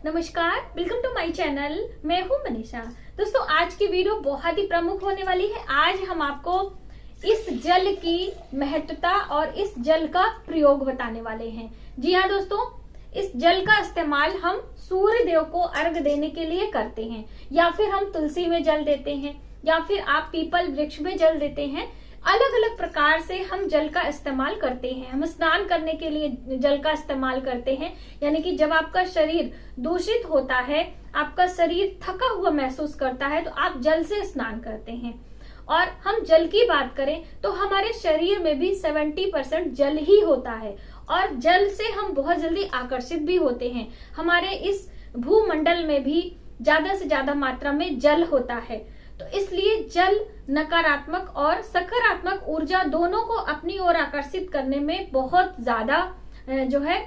नमस्कार, welcome to my channel. मैं हूं मनीषा। दोस्तों, आज की वीडियो बहुत ही प्रमुख होने वाली है। आज हम आपको इस जल की महत्वता और इस जल का प्रयोग बताने वाले हैं। जी हाँ दोस्तों, इस जल का इस्तेमाल हम सूर्य देव को अर्घ देने के लिए करते हैं, या फिर हम तुलसी में जल देते हैं, या फिर आप पीपल वृक्ष में जल देते हैं। अलग अलग प्रकार से हम जल का इस्तेमाल करते हैं। हम स्नान करने के लिए जल का इस्तेमाल करते हैं, यानी कि जब आपका शरीर दूषित होता है, आपका शरीर थका हुआ महसूस करता है, तो आप जल से स्नान करते हैं। और हम जल की बात करें तो हमारे शरीर में भी 70% जल ही होता है, और जल से हम बहुत जल्दी आकर्षित भी होते हैं। हमारे इस भूमंडल में भी ज्यादा से ज्यादा मात्रा में जल होता है, तो इसलिए जल नकारात्मक और सकारात्मक ऊर्जा दोनों को अपनी ओर आकर्षित करने में बहुत ज्यादा जो है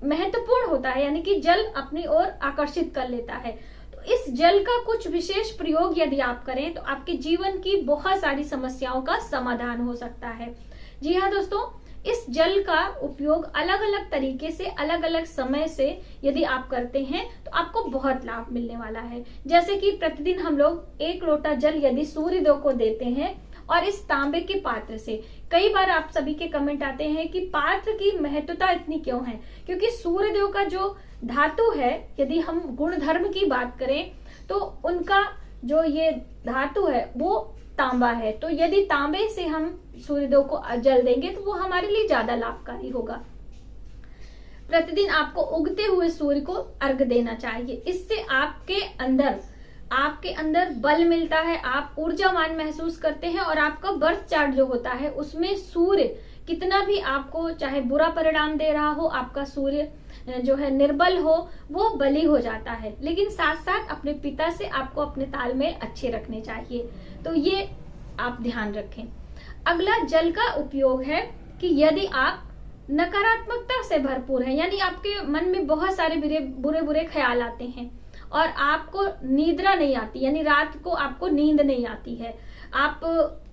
महत्वपूर्ण होता है, यानी कि जल अपनी ओर आकर्षित कर लेता है। तो इस जल का कुछ विशेष प्रयोग यदि आप करें तो आपके जीवन की बहुत सारी समस्याओं का समाधान हो सकता है। जी हाँ दोस्तों, इस जल का उपयोग अलग अलग तरीके से अलग अलग समय से यदि आप करते हैं तो आपको बहुत लाभ मिलने वाला है। जैसे कि प्रतिदिन हम लोग 1 लोटा जल यदि सूर्य देव को देते हैं, और इस तांबे के पात्र से, कई बार आप सभी के कमेंट आते हैं कि पात्र की महत्वता इतनी क्यों है, क्योंकि सूर्य देव का जो धातु है, यदि हम गुण धर्म की बात करें तो उनका जो ये धातु है वो तांबा है। तो यदि तांबे से हम सूर्यदेव को जल देंगे तो वो हमारे लिए ज्यादा लाभकारी होगा। प्रतिदिन आपको उगते हुए सूर्य को अर्घ देना चाहिए। इससे आपके अंदर बल मिलता है, आप ऊर्जावान महसूस करते हैं, और आपका बर्थ चार्ट जो होता है उसमें सूर्य कितना भी आपको चाहे बुरा परिणाम दे रहा हो, आपका सूर्य जो है निर्बल हो, वो बली हो जाता है। लेकिन साथ साथ अपने पिता से आपको अपने तालमेल अच्छे रखने चाहिए, तो ये आप ध्यान रखें। अगला जल का उपयोग है कि यदि आप नकारात्मकता से भरपूर हैं, यानी आपके मन में बहुत सारे बुरे बुरे ख्याल आते हैं और आपको निद्रा नहीं आती, यानी रात को आपको नींद नहीं आती है, आप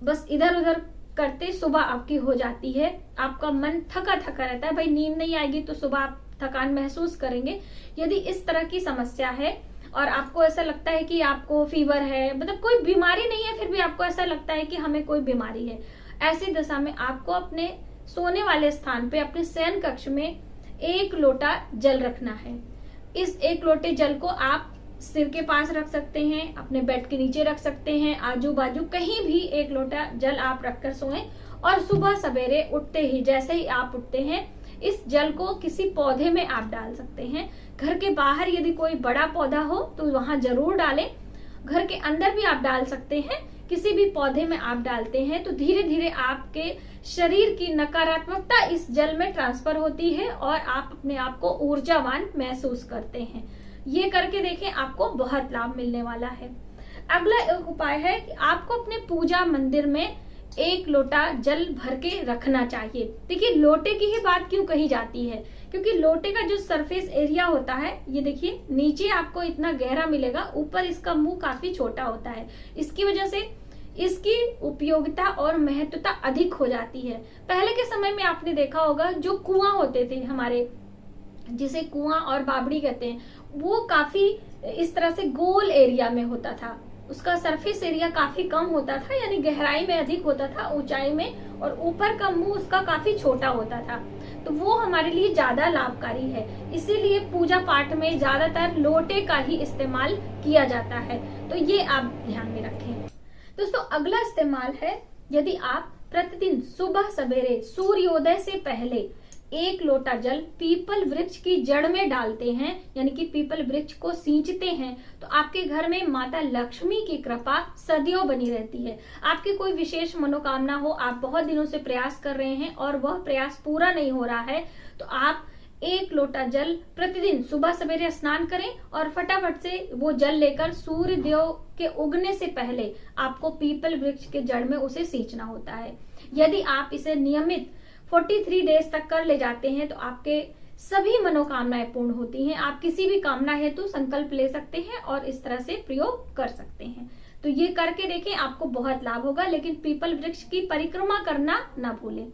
बस इधर उधर करते सुबह आपकी हो जाती है, आपका मन थका थका रहता है, भाई नींद नहीं आएगी तो सुबह आप थकान महसूस करेंगे। यदि इस तरह की समस्या है और आपको ऐसा लगता है कि आपको फीवर है, मतलब कोई बीमारी नहीं है, फिर भी आपको ऐसा लगता है कि हमें कोई बीमारी है, ऐसी दशा में आपको अपने सोने वाले स्थान पे, अपने शयन कक्ष में 1 लोटा जल रखना है। इस 1 लोटे जल को आप सिर के पास रख सकते हैं, अपने बेड के नीचे रख सकते हैं, आजू बाजू कहीं भी 1 लोटा जल आप रखकर सोएं। और सुबह सवेरे उठते ही, जैसे ही आप उठते हैं, इस जल को किसी पौधे में आप डाल सकते हैं। घर के बाहर यदि कोई बड़ा पौधा हो तो वहां जरूर डालें, घर के अंदर भी आप डाल सकते हैं। किसी भी पौधे में आप डालते हैं तो धीरे धीरे आपके शरीर की नकारात्मकता इस जल में ट्रांसफर होती है और आप अपने आप को ऊर्जावान महसूस करते हैं। ये करके देखें, आपको बहुत लाभ मिलने वाला है। अगला एक उपाय है कि आपको अपने पूजा मंदिर में 1 लोटा जल भर के रखना चाहिए। देखिए, लोटे की ही बात क्यों कही जाती है, क्योंकि लोटे का जो सरफेस एरिया होता है, ये देखिए नीचे आपको इतना गहरा मिलेगा, ऊपर इसका मुंह काफी छोटा होता है। इसकी वजह से इसकी उपयोगिता और महत्वता अधिक हो जाती है। पहले के समय में आपने देखा होगा, जो कुआं होते थे हमारे, जिसे कुआं और बावड़ी कहते हैं, वो काफी इस तरह से गोल एरिया में होता था, उसका सरफेस एरिया काफी कम होता था, यानी गहराई में अधिक होता था, ऊंचाई में, और ऊपर का मुंह उसका काफी छोटा होता था। तो वो हमारे लिए ज्यादा लाभकारी है, इसीलिए पूजा पाठ में ज्यादातर लोटे का ही इस्तेमाल किया जाता है। तो ये आप ध्यान में रखें। दोस्तों, अगला इस्तेमाल है, यदि आप प्रतिदिन सुबह सवेरे सूर्योदय से पहले 1 लोटा जल पीपल वृक्ष की जड़ में डालते हैं, यानी कि पीपल वृक्ष को सींचते हैं, तो आपके घर में माता लक्ष्मी की कृपा सदैव बनी रहती है। आपकी कोई विशेष मनोकामना हो, आप बहुत दिनों से प्रयास कर रहे हैं और वह प्रयास पूरा नहीं हो रहा है, तो आप 1 लोटा जल प्रतिदिन सुबह सवेरे स्नान करें और फटाफट से वो जल लेकर सूर्य देव के उगने से पहले आपको पीपल वृक्ष के जड़ में उसे सींचना होता है। यदि आप इसे नियमित 43 डेज तक कर ले जाते हैं तो आपके सभी मनोकामनाएं पूर्ण होती हैं। आप किसी भी कामना हेतु संकल्प ले सकते हैं और इस तरह से प्रयोग कर सकते हैं। तो ये करके देखें, आपको बहुत लाभ होगा। लेकिन पीपल वृक्ष की परिक्रमा करना ना भूलें।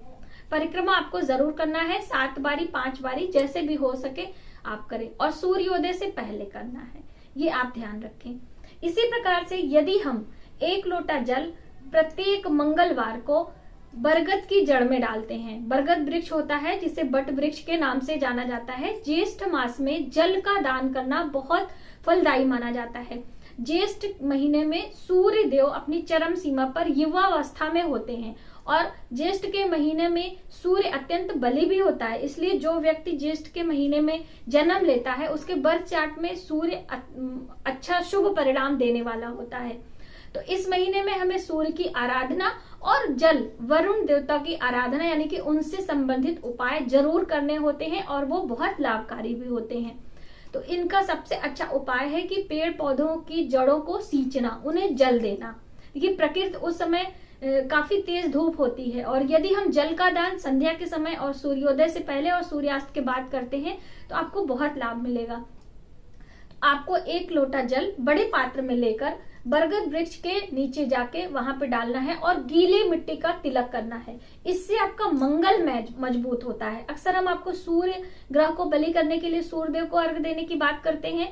परिक्रमा आपको जरूर करना है, 7 बारी 5 बारी, जैसे भी हो सके आप करें और सूर्योदय से पहले करना है, ये आप ध्यान रखें। इसी प्रकार से यदि हम 1 लोटा जल प्रत्येक मंगलवार को बरगद की जड़ में डालते हैं, बरगद वृक्ष होता है जिसे बट वृक्ष के नाम से जाना जाता है, ज्येष्ठ मास में जल का दान करना बहुत फलदायी माना जाता है। ज्येष्ठ महीने में सूर्य देव अपनी चरम सीमा पर युवावस्था में होते हैं और ज्येष्ठ के महीने में सूर्य अत्यंत बली भी होता है, इसलिए जो व्यक्ति ज्येष्ठ के महीने में जन्म लेता है उसके बर्थ चार्ट में सूर्य अच्छा शुभ परिणाम देने वाला होता है। तो इस महीने में हमें सूर्य की आराधना और जल वरुण देवता की आराधना यानी कि उनसे संबंधित उपाय जरूर करने होते हैं और वो बहुत लाभकारी भी होते हैं। तो इनका सबसे अच्छा उपाय है कि पेड़ पौधों की जड़ों को सींचना, उन्हें जल देना। देखिए प्रकृति उस समय काफी तेज धूप होती है और यदि हम जल का दान संध्या के समय और सूर्योदय से पहले और सूर्यास्त के बाद करते हैं तो आपको बहुत लाभ मिलेगा। आपको 1 लोटा जल बड़े पात्र में लेकर बरगद वृक्ष के नीचे जाके वहां पे डालना है और गीली मिट्टी का तिलक करना है। इससे आपका मंगल मजबूत होता है। अक्सर हम आपको सूर्य ग्रह को बलि करने के लिए सूर्यदेव को अर्घ देने की बात करते हैं।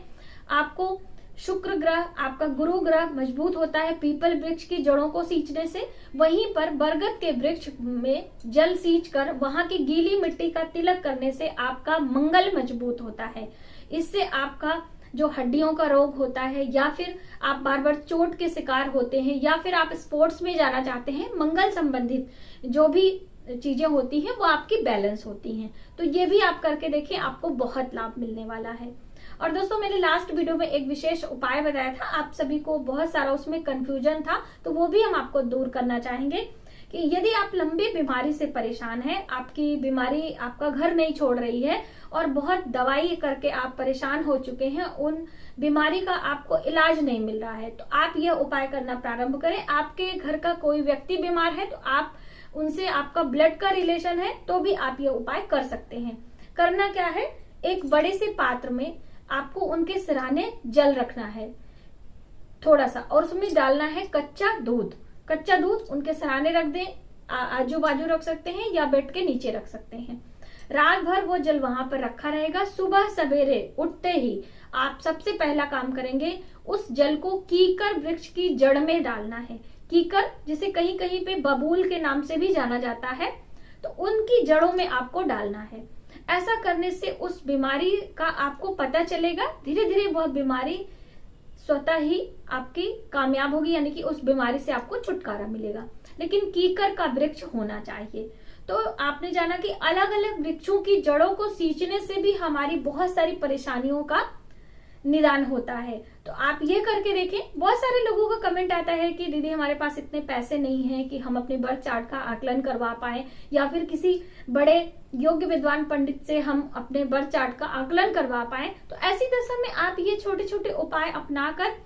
आपको शुक्र ग्रह, आपका गुरु ग्रह मजबूत होता है पीपल वृक्ष की जड़ों को सींचने से। वहीं पर बरगद के वृक्ष में जल सींच कर वहां की गीली मिट्टी का तिलक करने से आपका मंगल मजबूत होता है। इससे आपका जो हड्डियों का रोग होता है या फिर आप बार बार चोट के शिकार होते हैं या फिर आप स्पोर्ट्स में जाना चाहते हैं, मंगल संबंधित जो भी चीजें होती हैं वो आपकी बैलेंस होती हैं। तो ये भी आप करके देखें, आपको बहुत लाभ मिलने वाला है। और दोस्तों मैंने लास्ट वीडियो में एक विशेष उपाय बताया था, आप सभी को बहुत सारा उसमें कंफ्यूजन था, तो वो भी हम आपको दूर करना चाहेंगे कि यदि आप लंबी बीमारी से परेशान हैं, आपकी बीमारी आपका घर नहीं छोड़ रही है और बहुत दवाई करके आप परेशान हो चुके हैं, उन बीमारी का आपको इलाज नहीं मिल रहा है, तो आप यह उपाय करना प्रारंभ करें। आपके घर का कोई व्यक्ति बीमार है तो आप उनसे, आपका ब्लड का रिलेशन है तो भी आप यह उपाय कर सकते हैं। करना क्या है, एक बड़े से पात्र में आपको उनके सिरहाने जल रखना है थोड़ा सा और उसमें डालना है कच्चा दूध। कच्चा दूध उनके सिरहाने रख दें, आजू बाजू रख सकते हैं या बेड के नीचे रख सकते हैं। रात भर वो जल वहां पर रखा रहेगा। सुबह सवेरे उठते ही आप सबसे पहला काम करेंगे, उस जल को कीकर वृक्ष की जड़ में डालना है। कीकर जिसे कहीं कहीं पे बबूल के नाम से भी जाना जाता है, तो उनकी जड़ों में आपको डालना है। ऐसा करने से उस बीमारी का आपको पता चलेगा, धीरे धीरे वह बीमारी स्वतः ही आपकी कामयाब होगी, यानी कि उस बीमारी से आपको छुटकारा मिलेगा। लेकिन कीकर का वृक्ष होना चाहिए। तो आपने जाना कि अलग अलग वृक्षों की जड़ों को सींचने से भी हमारी बहुत सारी परेशानियों का निदान होता है। तो आप ये करके देखें। बहुत सारे लोगों का कमेंट आता है कि दीदी हमारे पास इतने पैसे नहीं हैं कि हम अपने बर्थ चार्ट का आकलन करवा पाए या फिर किसी बड़े योग्य विद्वान पंडित से हम अपने बर्थ चार्ट का आकलन करवा पाए। तो ऐसी दशा में आप ये छोटे छोटे उपाय अपनाकर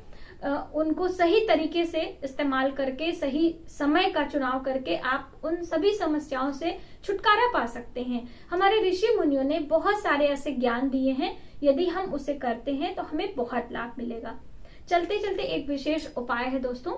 उनको सही तरीके से इस्तेमाल करके, सही समय का चुनाव करके आप उन सभी समस्याओं से छुटकारा पा सकते हैं। हमारे ऋषि मुनियों ने बहुत सारे ऐसे ज्ञान दिए हैं, यदि हम उसे करते हैं तो हमें बहुत लाभ मिलेगा। चलते चलते एक विशेष उपाय है दोस्तों,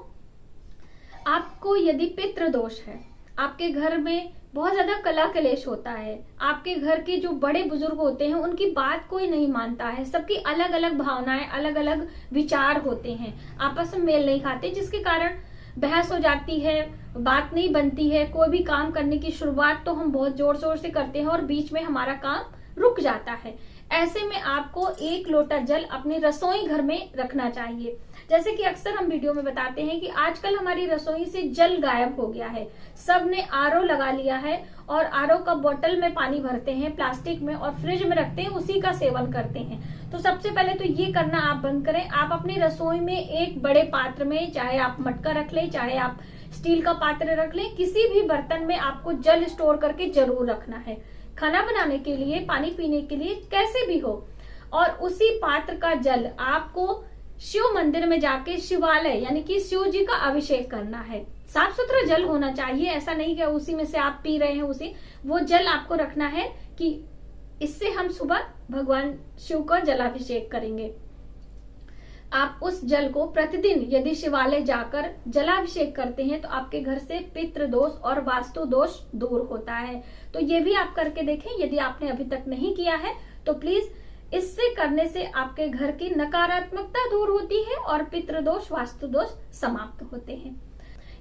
आपको यदि पितृ दोष है, आपके घर में बहुत ज्यादा कलह कलेश होता है, आपके घर के जो बड़े बुजुर्ग होते हैं उनकी बात कोई नहीं मानता है, सबकी अलग अलग भावनाएं, अलग अलग विचार होते हैं, आपस में मेल नहीं खाते, जिसके कारण बहस हो जाती है, बात नहीं बनती है। कोई भी काम करने की शुरुआत तो हम बहुत जोर शोर से करते हैं और बीच में हमारा काम रुक जाता है। ऐसे में आपको 1 लोटा जल अपने रसोई घर में रखना चाहिए। जैसे कि अक्सर हम वीडियो में बताते हैं कि आजकल हमारी रसोई से जल गायब हो गया है, सब ने आरओ लगा लिया है और आरओ का बोतल में पानी भरते हैं प्लास्टिक में और फ्रिज में रखते हैं, उसी का सेवन करते हैं। तो सबसे पहले तो ये करना आप बंद करें। आप अपनी रसोई में एक बड़े पात्र में, चाहे आप मटका रख लें, चाहे आप स्टील का पात्र रख लें, किसी भी बर्तन में आपको जल स्टोर करके जरूर रखना है। खाना बनाने के लिए, पानी पीने के लिए, कैसे भी हो। और उसी पात्र का जल आपको शिव मंदिर में जाके शिवालय यानी कि शिव जी का अभिषेक करना है। साफ सुथरा जल होना चाहिए, ऐसा नहीं कि उसी में से आप पी रहे हैं, उसी वो जल आपको रखना है कि इससे हम सुबह भगवान शिव का जलाभिषेक करेंगे। आप उस जल को प्रतिदिन यदि शिवालय जाकर जलाभिषेक करते हैं तो आपके घर से पितृ दोष और वास्तु दोष दूर होता है। तो ये भी आप करके देखें। यदि आपने अभी तक नहीं किया है तो प्लीज इससे करने से आपके घर की नकारात्मकता दूर होती है और पितृदोष, वास्तु दोष समाप्त होते हैं।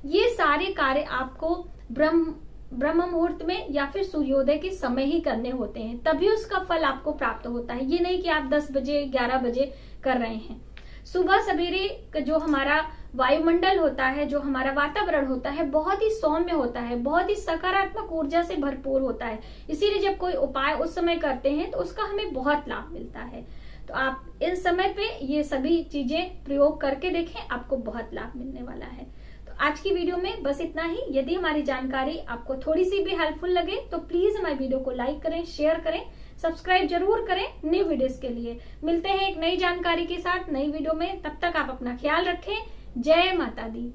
ये सारे कार्य आपको ब्रह्म मुहूर्त में या फिर सूर्योदय के समय ही करने होते हैं, तभी उसका फल आपको प्राप्त होता है। ये नहीं कि आप 10 बजे 11 बजे कर रहे हैं। सुबह सवेरे जो हमारा वायुमंडल होता है, जो हमारा वातावरण होता है, बहुत ही सौम्य होता है, बहुत ही सकारात्मक ऊर्जा से भरपूर होता है। इसीलिए जब कोई उपाय उस समय करते हैं तो उसका हमें बहुत लाभ मिलता है। तो आप इस समय पे ये सभी चीजें प्रयोग करके देखें, आपको बहुत लाभ मिलने वाला है। तो आज की वीडियो में बस इतना ही। यदि हमारी जानकारी आपको थोड़ी सी भी हेल्पफुल लगे तो प्लीज हमारी वीडियो को लाइक करें, शेयर करें, सब्सक्राइब जरूर करें नई वीडियोस के लिए। मिलते हैं एक नई जानकारी के साथ नई वीडियो में। तब तक आप अपना ख्याल रखें। जय माता दी।